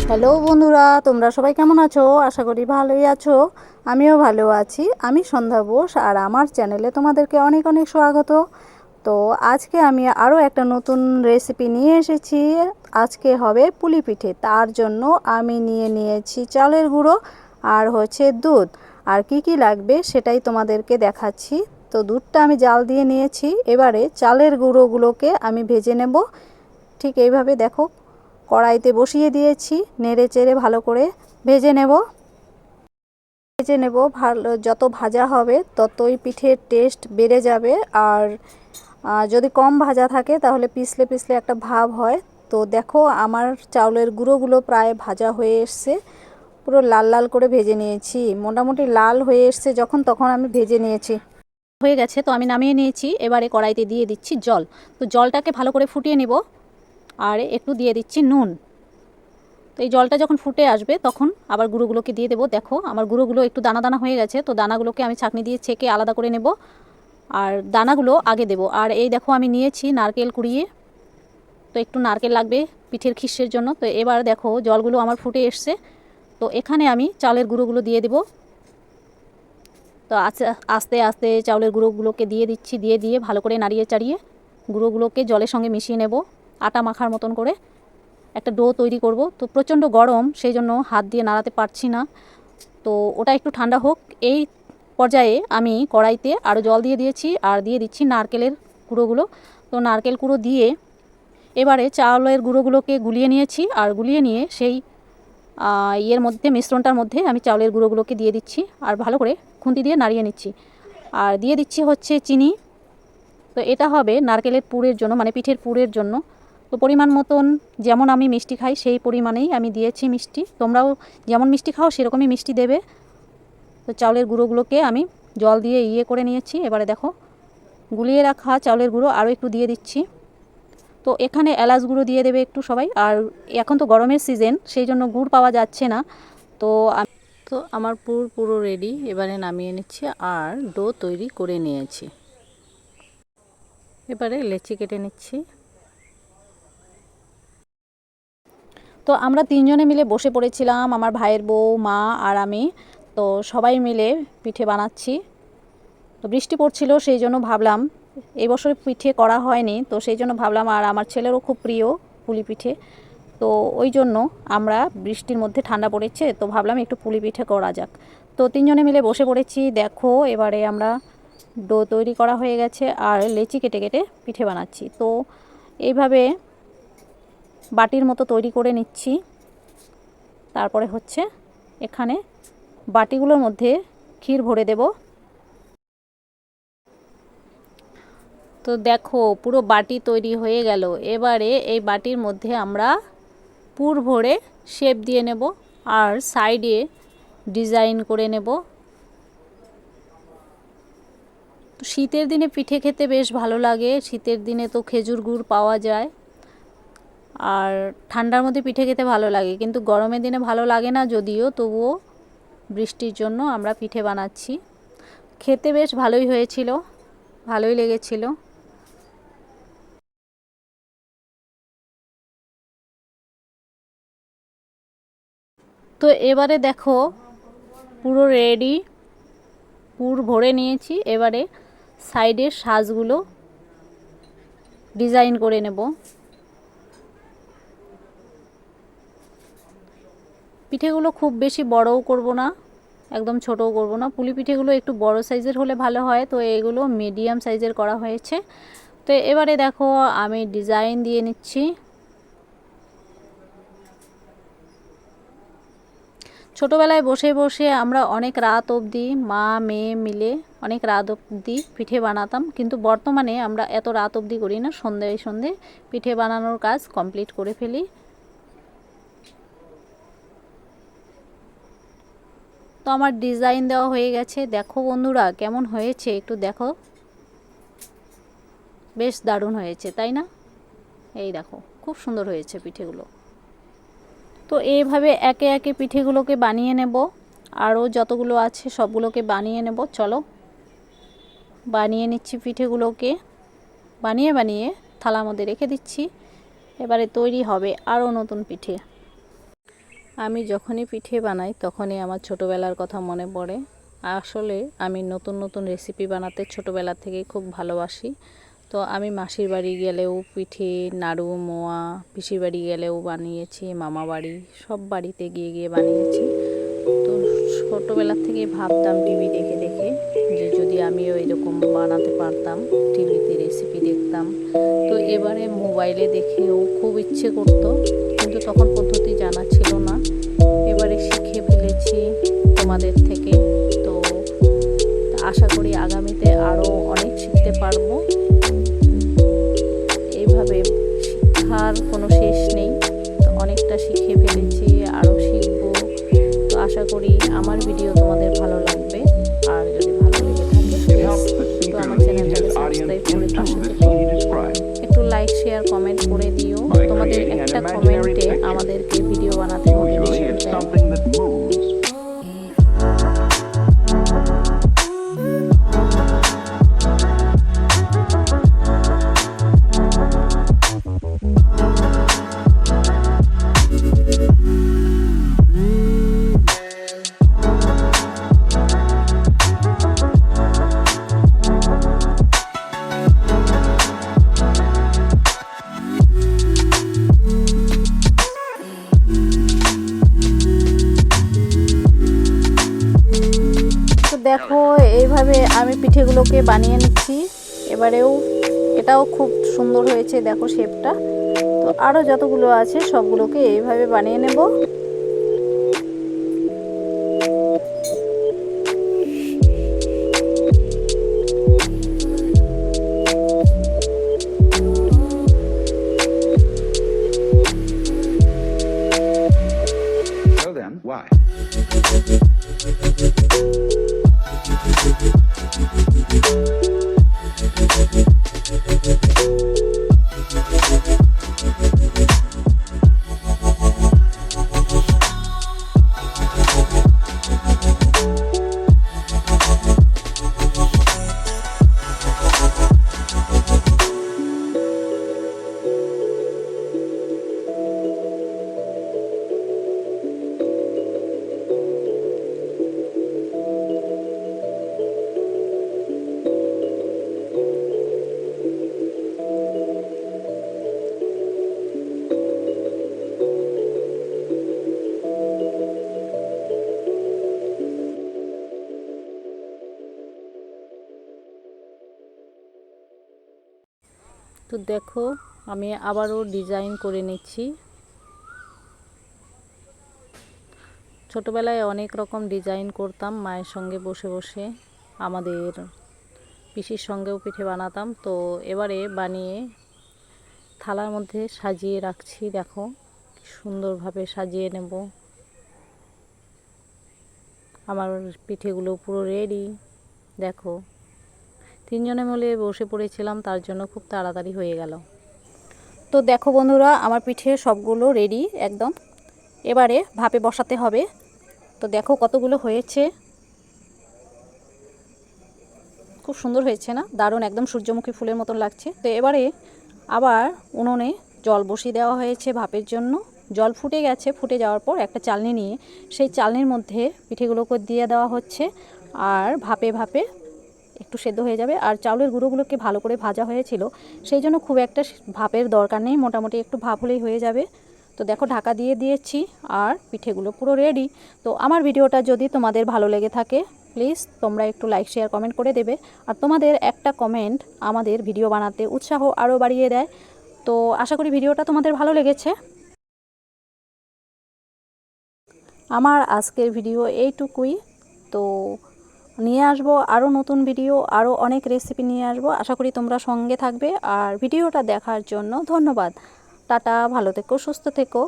Hello বন্ধুরা, তোমরা সবাই কেমন আছো? আশা করি ভালোই আছো। আমিও ভালো আছি। আমি সন্ধ্যা বোস আর আমার চ্যানেলে তোমাদেরকে অনেক অনেক স্বাগত। তো আজকে আমি আরও একটা নতুন রেসিপি নিয়ে এসেছি। আজকে হবে পুলি পিঠে। তার জন্য আমি নিয়েছি চালের গুঁড়ো আর হচ্ছে দুধ। আর কি কি লাগবে সেটাই তোমাদেরকে দেখাচ্ছি। তো দুধটা আমি জাল দিয়ে নিয়েছি। এবারে চালের গুঁড়োগুলোকে আমি ভেজে নেব। ঠিক এইভাবে দেখো, কড়াইতে বসিয়ে দিয়েছি। নেড়ে চেড়ে ভালো করে ভেজে নেব। ভালো, যত ভাজা হবে ততই পিঠের টেস্ট বেড়ে যাবে। আর যদি কম ভাজা থাকে তাহলে পিছলে পিছলে একটা ভাব হয়। তো দেখো, আমার চাউলের গুঁড়োগুলো প্রায় ভাজা হয়ে এসছে। পুরো লাল লাল করে ভেজে নিয়েছি। মোটামুটি লাল হয়ে এসছে যখন, তখন আমি ভেজে নিয়েছি। হয়ে গেছে, তো আমি নামিয়ে নিয়েছি। এবারে কড়াইতে দিয়ে দিচ্ছি জল। তো জলটাকে ভালো করে ফুটিয়ে নেব। আর একটু দিয়ে দিচ্ছি নুন। তো এই জলটা যখন ফুটে আসবে তখন আবার গুঁড়োগুলোকে দিয়ে দেবো। দেখো, আমার গুঁড়োগুলো একটু দানা দানা হয়ে গেছে। তো দানাগুলোকে আমি ছাঁকনি দিয়ে ছেঁকে আলাদা করে নেব, আর দানাগুলো আগে দেব। আর এই দেখো, আমি নিয়েছি নারকেল কুড়িয়ে। তো একটু নারকেল লাগবে পিঠের খিসের জন্য। তো এবার দেখো, জলগুলো আমার ফুটে এসছে। তো এখানে আমি চালের গুঁড়োগুলো দিয়ে দেব। তো আস্তে আস্তে চাউলের গুঁড়োগুলোকে দিয়ে দিচ্ছি। দিয়ে ভালো করে নাড়িয়ে চাড়িয়ে গুঁড়োগুলোকে জলের সঙ্গে মিশিয়ে নেব, আটা মাখার মতন করে একটা ডো তৈরি করব। তো প্রচণ্ড গরম, সেই জন্য হাত দিয়ে নাড়াতে পারছি না। তো ওটা একটু ঠান্ডা হোক। এই পর্যায়ে আমি কড়াইতে আরও জল দিয়ে দিয়েছি, আর দিয়ে দিচ্ছি নারকেলের গুঁড়োগুলো। তো নারকেল গুঁড়ো দিয়ে এবারে চাউলের গুঁড়োগুলোকে গুলিয়ে নিয়েছি। আর গুলিয়ে নিয়ে সেই মিশ্রণটার মধ্যে আমি চাউলের গুঁড়োগুলোকে দিয়ে দিচ্ছি, আর ভালো করে খুন্তি দিয়ে নাড়িয়ে নিচ্ছি। আর দিয়ে দিচ্ছি হচ্ছে চিনি। তো এটা হবে নারকেলের পুরের জন্য, মানে পিঠের পুরের জন্য। তো পরিমাণ মতন, যেমন আমি মিষ্টি খাই সেই পরিমাণেই আমি দিয়েছি মিষ্টি। তোমরাও যেমন মিষ্টি খাও সেরকমই মিষ্টি দেবে। তো চাউলের গুঁড়োগুলোকে আমি জল দিয়ে করে নিয়েছি। এবারে দেখো, গুলিয়ে রাখা চাউলের গুঁড়ো আরও একটু দিয়ে দিচ্ছি। তো এখানে এলাচ গুঁড়ো দিয়ে দেবে একটু সবাই। আর এখন তো গরমের সিজন, সেই জন্য গুড় পাওয়া যাচ্ছে না। তো আমার পুরো রেডি। এবারে নামিয়ে নিচ্ছি আর ডো তৈরি করে নিয়েছি। এবারে লেচি কেটে নিচ্ছি। তো আমরা তিনজনে মিলে বসে পড়েছিলাম, আমার ভাইয়ের বউ, মা আর আমি। তো সবাই মিলে পিঠে বানাচ্ছি। তো বৃষ্টি পড়ছিল, সেই জন্য ভাবলাম, এই বছর পিঠে করা হয়নি, তো সেই জন্য ভাবলাম, আর আমার ছেলেরও খুব প্রিয় পুলি পিঠে। তো ওই জন্য আমরা, বৃষ্টির মধ্যে ঠান্ডা পড়েছে, তো ভাবলাম একটু পুলি পিঠে করা যাক। তো তিনজনে মিলে বসে পড়েছি। দেখো, এবারে আমরা ডো তৈরি করা হয়ে গেছে আর লেচি কেটে কেটে পিঠে বানাচ্ছি। তো এইভাবে বাটির মতো তৈরি করে নিচ্ছি। তারপরে হচ্ছে এখানে বাটিগুলোর মধ্যে ক্ষীর ভরে দেব। তো দেখো, পুরো বাটি তৈরি হয়ে গেল। এবারে এই বাটির মধ্যে আমরা পুর ভরে শেপ দিয়ে নেব, আর সাইডে ডিজাইন করে নেব। তো শীতের দিনে পিঠে খেতে বেশ ভালো লাগে। শীতের দিনে তো খেজুর গুড় পাওয়া যায়, আর ঠান্ডার মধ্যে পিঠে খেতে ভালো লাগে। কিন্তু গরমের দিনে ভালো লাগে না যদিও, তবুও বৃষ্টির জন্য আমরা পিঠে বানাচ্ছি। খেতে বেশ ভালোই হয়েছিল, ভালোই লেগেছিল। তো এবারে দেখো, পুরো রেডি, পুর ভরে নিয়েছি। এবারে সাইডের সাজগুলো ডিজাইন করে নেব। পিঠেগুলো খুব বেশি বড়ও করব না, একদম ছোটও করব না। পুলি পিঠেগুলো একটু বড় সাইজের হলে ভালো হয়, তো এগুলো মিডিয়াম সাইজের করা হয়েছে। তো এবারে দেখো, আমি ডিজাইন দিয়ে নিচ্ছি। ছোটোবেলায় বসে বসে আমরা অনেক রাত অবধি, মা মেয়ে মিলে অনেক রাত অবধি পিঠে বানাতাম। কিন্তু বর্তমানে আমরা এত রাত অবধি করি না, সন্ধ্যায় সন্ধ্যে পিঠে বানানোর কাজ কমপ্লিট করে ফেলি। তো আমার ডিজাইন দেওয়া হয়ে গেছে। দেখো বন্ধুরা, কেমন হয়েছে একটু দেখো। বেশ দারুণ হয়েছে, তাই না? এই দেখো, খুব সুন্দর হয়েছে পিঠেগুলো। তো এইভাবে একে একে পিঠেগুলোকে বানিয়ে নেব। আরও যতগুলো আছে সবগুলোকে বানিয়ে নেব। চলো, বানিয়ে নিচ্ছি পিঠেগুলোকে। বানিয়ে বানিয়ে থালার মধ্যে রেখে দিচ্ছি। এবারে তৈরি হবে আরও নতুন পিঠে। আমি যখনই পিঠে বানাই তখনই আমার ছোটোবেলার কথা মনে পড়ে। আসলে আমি নতুন নতুন রেসিপি বানাতে ছোটোবেলা থেকেই খুব ভালোবাসি। তো আমি মাসির বাড়ি গেলেও পিঠে, নাড়ু, মোয়া, পিসির বাড়ি গেলেও বানিয়েছি, মামা বাড়ি, সব বাড়িতে গিয়ে গিয়ে বানিয়েছি। তো ছোটোবেলা থেকে ভাবতাম টিভি দেখে দেখে যে যদি আমিও এরকম বানাতে পারতাম, টিভিতে রেসিপি দেখতাম। তো এবারে মোবাইলে দেখেও খুব ইচ্ছে করতো, কিন্তু তখন পদ্ধতি জানা ছিল না। এবারে শিখে ফেলেছি তোমাদের থেকে। তো আশা করি আগামীতে আরও অনেক শিখতে পারবো। এইভাবে শিক্ষার কোনো শেষ নেই। তো অনেকটা শিখে ফেলেছি, আরও শিখবো। তো আশা করি আমার ভিডিও তোমাদের ভালো লাগবে। আর যদি ভালো লেগে থাকে তো আমার চ্যানেলটাকে সাবস্ক্রাইব করে পাশে থেকো। একটু লাইক, শেয়ার, কমেন্ট করে দিও। তোমাদের একটা কমেন্টে আমাদেরকে ভিডিও বানাতে মোটিভেশন দেয়। দেখো এইভাবে আমি পিঠেগুলোকে বানিয়ে নিচ্ছি। এবারেও এটাও খুব সুন্দর হয়েছে, দেখো শেপটা। তো আরও যতগুলো আছে সবগুলোকে এইভাবে বানিয়ে নেব। So then, why? তো দেখো আমি আবারও ডিজাইন করে নিচ্ছি। ছোটোবেলায় অনেক রকম ডিজাইন করতাম মায়ের সঙ্গে বসে বসে, আমাদের পিসির সঙ্গেও পিঠে বানাতাম। তো এবারে বানিয়ে থালার মধ্যে সাজিয়ে রাখছি। দেখো সুন্দরভাবে সাজিয়ে নেব। আমার পিঠেগুলো পুরো রেডি। দেখো তিনজনে মিলে বসে পড়েছিলাম, তার জন্য খুব তাড়াতাড়ি হয়ে গেল। তো দেখো বন্ধুরা, আমার পিঠে সবগুলো রেডি একদম। এবারে ভাপে বসাতে হবে। তো দেখো কতগুলো হয়েছে, খুব সুন্দর হয়েছে না? দারুণ, একদম সূর্যমুখী ফুলের মতন লাগছে। তো এবারে আবার উনুনে জল বসিয়ে দেওয়া হয়েছে ভাপের জন্য। জল ফুটে গেছে, ফুটে যাওয়ার পর একটা চালনি নিয়ে সেই চালনির মধ্যে পিঠেগুলোকে দিয়ে দেওয়া হচ্ছে। আর ভাপে ভাপে একটু সেদ্ধ হয়ে যাবে। আর চাউলের গুঁড়োগুলোকে ভালো করে ভাজা হয়েছিল, সেই জন্য খুব একটা ভাপের দরকার নেই, মোটামুটি একটু ভাপ হলেই হয়ে যাবে। তো দেখো ঢাকা দিয়ে দিয়েছি আর পিঠেগুলো পুরো রেডি। তো আমার ভিডিওটা যদি তোমাদের ভালো লেগে থাকে প্লিজ তোমরা একটু লাইক, শেয়ার, কমেন্ট করে দেবে। আর তোমাদের একটা কমেন্ট আমাদের ভিডিও বানাতে উৎসাহ আরও বাড়িয়ে দেয়। তো আশা করি ভিডিওটা তোমাদের ভালো লেগেছে। আমার আজকের ভিডিও এইটুকুই। তো নিয়ে আসবো আরও নতুন ভিডিও, আরও অনেক রেসিপি নিয়ে আসবো। আশা করি তোমরা সঙ্গে থাকবে। আর ভিডিওটা দেখার জন্য ধন্যবাদ। টাটা, ভালো থেকো, সুস্থ থেকো।